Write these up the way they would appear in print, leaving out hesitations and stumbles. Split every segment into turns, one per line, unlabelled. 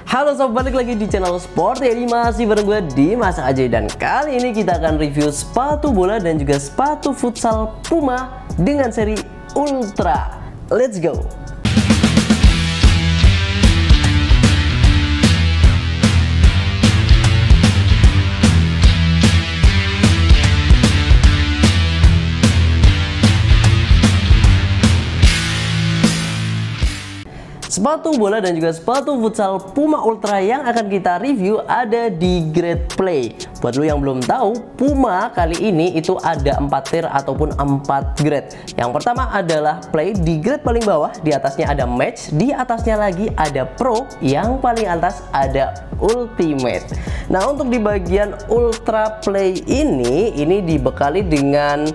Halo sob, balik lagi di channel Sport. Ini masih bareng gue Dimas Ajay, dan kali ini kita akan review sepatu bola dan juga sepatu futsal Puma dengan seri Ultra. Let's go. Sepatu bola dan juga sepatu futsal Puma Ultra yang akan kita review ada di grade play. Buat lo yang belum tahu, Puma kali ini itu ada 4 tier ataupun 4 grade. Yang pertama adalah play di grade paling bawah, di atasnya ada match, di atasnya lagi ada pro, yang paling atas ada ultimate. Nah, untuk di bagian ultra play ini dibekali dengan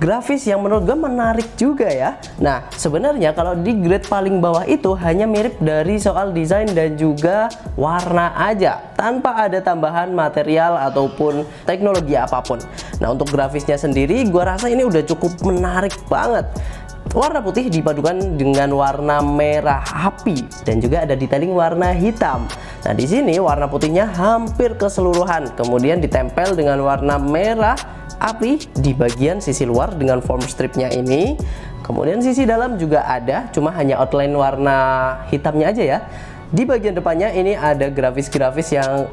grafis yang menurut gue menarik juga ya. Nah, sebenarnya kalau di grade paling bawah itu hanya mirip dari soal desain dan juga warna aja, tanpa ada tambahan material ataupun teknologi apapun. Nah, untuk grafisnya sendiri gue rasa ini udah cukup menarik banget. Warna putih dipadukan dengan warna merah api dan juga ada detailing warna hitam. Nah, di sini warna putihnya hampir keseluruhan, kemudian ditempel dengan warna merah api di bagian sisi luar dengan foam stripnya ini. Kemudian sisi dalam juga ada, cuma hanya outline warna hitamnya aja ya. Di bagian depannya ini ada grafis-grafis yang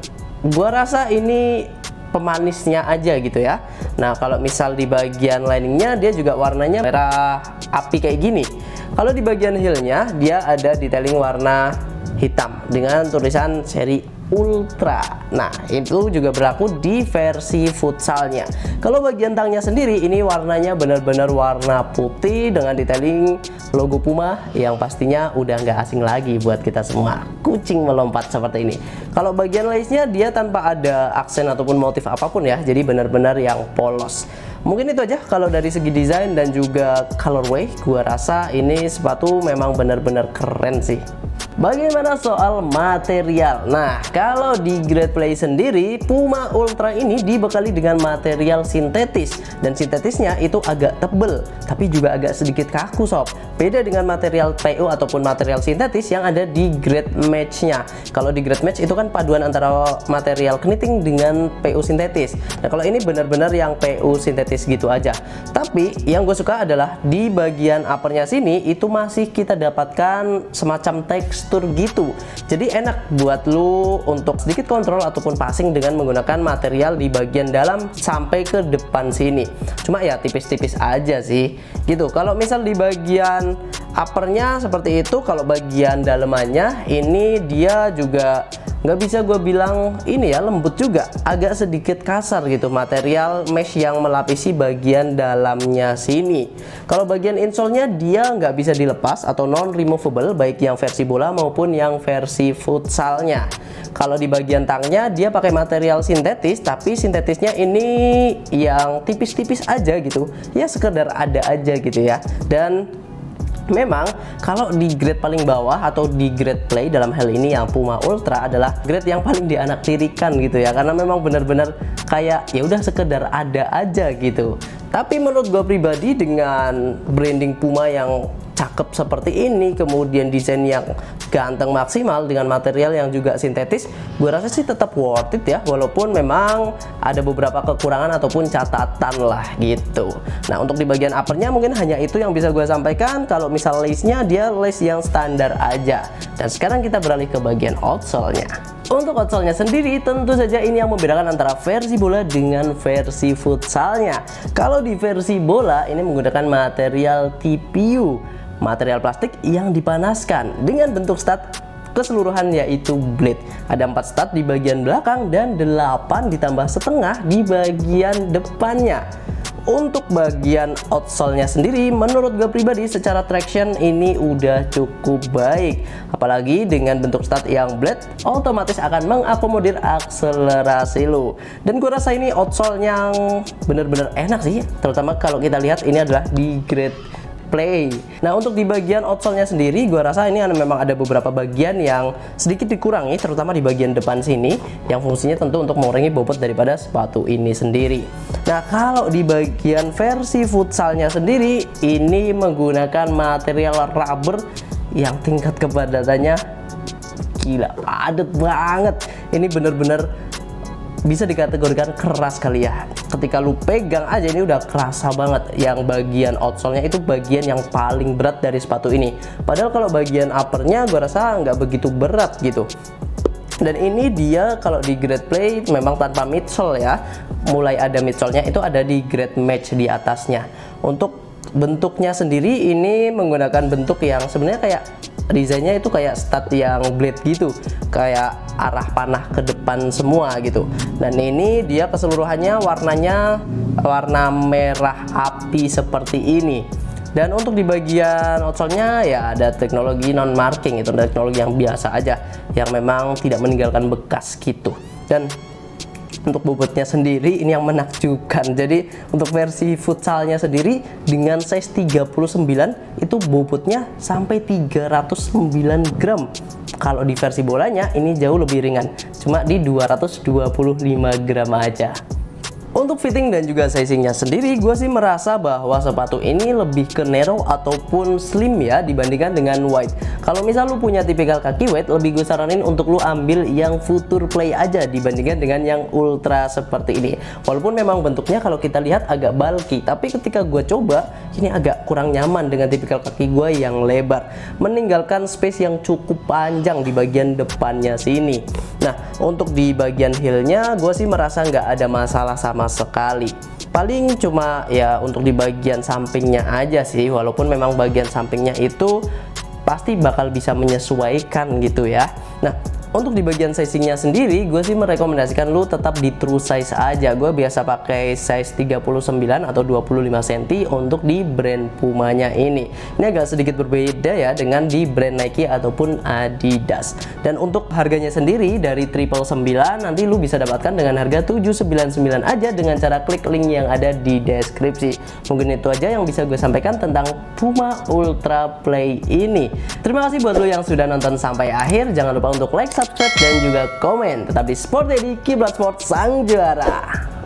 gua rasa ini pemanisnya aja gitu ya. Nah, kalau misal di bagian liningnya dia juga warnanya merah api kayak gini. Kalau di bagian heelnya dia ada detailing warna hitam dengan tulisan seri Ultra. Nah, itu juga berlaku di versi futsalnya. Kalau bagian tangnya sendiri ini warnanya benar-benar warna putih dengan detailing logo Puma yang pastinya udah nggak asing lagi buat kita semua. Kucing melompat seperti ini. Kalau bagian lace-nya dia tanpa ada aksen ataupun motif apapun ya, jadi benar-benar yang polos. Mungkin itu aja kalau dari segi desain dan juga colorway. Gua rasa ini sepatu memang benar-benar keren sih. Bagaimana soal material? Nah, kalau di grade play sendiri, Puma Ultra ini dibekali dengan material sintetis, dan sintetisnya itu agak tebel tapi juga agak sedikit kaku sob. Beda dengan material PU ataupun material sintetis yang ada di grade match-nya. Kalau di grade match itu kan paduan antara material knitting dengan PU sintetis. Nah, kalau ini benar-benar yang PU sintetis gitu aja. Tapi yang gue suka adalah di bagian uppernya sini itu masih kita dapatkan semacam tekstur gitu. Jadi enak buat lu untuk sedikit kontrol ataupun passing dengan menggunakan material di bagian dalam sampai ke depan sini. Cuma ya tipis-tipis aja sih gitu. Kalau misal di bagian uppernya seperti itu, kalau bagian dalamannya ini dia juga nggak bisa gue bilang ini ya lembut juga, agak sedikit kasar gitu material mesh yang melapisi bagian dalamnya sini. Kalau bagian insole-nya dia nggak bisa dilepas atau non removable baik yang versi bola maupun yang versi futsalnya. Kalau di bagian tangnya dia pakai material sintetis, tapi sintetisnya ini yang tipis-tipis aja gitu ya, sekedar ada aja gitu ya. Dan memang kalau di grade paling bawah atau di grade play dalam hal ini yang Puma Ultra adalah grade yang paling dianaktirikan gitu ya, karena memang benar-benar kayak ya udah sekedar ada aja gitu. Tapi menurut gue pribadi dengan branding Puma yang cakep seperti ini, kemudian desain yang ganteng maksimal dengan material yang juga sintetis, gue rasa sih tetap worth it ya, walaupun memang ada beberapa kekurangan ataupun catatan lah gitu. Nah, untuk di bagian uppernya mungkin hanya itu yang bisa gue sampaikan. Kalau misal lace-nya dia lace yang standar aja. Dan sekarang kita beralih ke bagian outsole-nya. Untuk outsole-nya sendiri tentu saja ini yang membedakan antara versi bola dengan versi futsalnya. Kalau di versi bola ini menggunakan material TPU, material plastik yang dipanaskan dengan bentuk stud keseluruhan yaitu blade. Ada 4 stud di bagian belakang dan 8 ditambah setengah di bagian depannya. Untuk bagian outsole-nya sendiri menurut gue pribadi secara traction ini udah cukup baik, apalagi dengan bentuk stud yang blade otomatis akan mengakomodir akselerasi lo. Dan gue rasa ini outsole yang bener-bener enak sih, terutama kalau kita lihat ini adalah di grade play. Nah, untuk di bagian outsole-nya sendiri gue rasa ini memang ada beberapa bagian yang sedikit dikurangi, terutama di bagian depan sini yang fungsinya tentu untuk mengurangi bobot daripada sepatu ini sendiri. Nah, kalau di bagian versi futsalnya sendiri ini menggunakan material rubber yang tingkat kepadatannya gila, padat banget. Ini bener-bener bisa dikategorikan keras kali ya. Ketika lu pegang aja ini udah kerasa banget. Yang bagian outsole-nya itu bagian yang paling berat dari sepatu ini. Padahal kalau bagian uppernya gue rasa nggak begitu berat gitu. Dan ini dia kalau di Great Play memang tanpa midsole ya. Mulai ada midsole-nya itu ada di Great Match di atasnya. Untuk bentuknya sendiri ini menggunakan bentuk yang sebenarnya kayak desainnya itu kayak stud yang blade gitu, kayak arah panah ke depan semua gitu. Dan ini dia keseluruhannya warnanya warna merah api seperti ini. Dan untuk di bagian outsole-nya ya ada teknologi non marking, itu teknologi yang biasa aja yang memang tidak meninggalkan bekas gitu. Dan untuk bobotnya sendiri ini yang menakjubkan. Jadi untuk versi futsalnya sendiri dengan size 39 itu bobotnya sampai 309 gram. Kalau di versi bolanya ini jauh lebih ringan, cuma di 225 gram aja. Untuk fitting dan juga sizingnya sendiri, gue sih merasa bahwa sepatu ini lebih ke narrow ataupun slim ya dibandingkan dengan wide. Kalau misal lu punya tipikal kaki wide, lebih gue saranin untuk lu ambil yang Future Play aja dibandingkan dengan yang ultra seperti ini. Walaupun memang bentuknya kalau kita lihat agak bulky, tapi ketika gue coba ini agak kurang nyaman dengan tipikal kaki gue yang lebar, meninggalkan space yang cukup panjang di bagian depannya sini. Nah, untuk di bagian heelnya gue sih merasa nggak ada masalah sama sekali. Paling cuma ya untuk di bagian sampingnya aja sih, walaupun memang bagian sampingnya itu pasti bakal bisa menyesuaikan gitu ya. Nah, untuk di bagian sizingnya sendiri, gue sih merekomendasikan lu tetap di true size aja. Gue biasa pakai size 39 atau 25 cm untuk di brand Pumanya ini. Ini agak sedikit berbeda ya dengan di brand Nike ataupun Adidas. Dan untuk harganya sendiri dari 999 nanti lu bisa dapatkan dengan harga 799 aja dengan cara klik link yang ada di deskripsi. Mungkin itu aja yang bisa gue sampaikan tentang Puma Ultra Play ini. Terima kasih buat lu yang sudah nonton sampai akhir. Jangan lupa untuk like, subscribe, dan juga komen. Tetap di Sport Daddy, Kiblat Sport sang juara.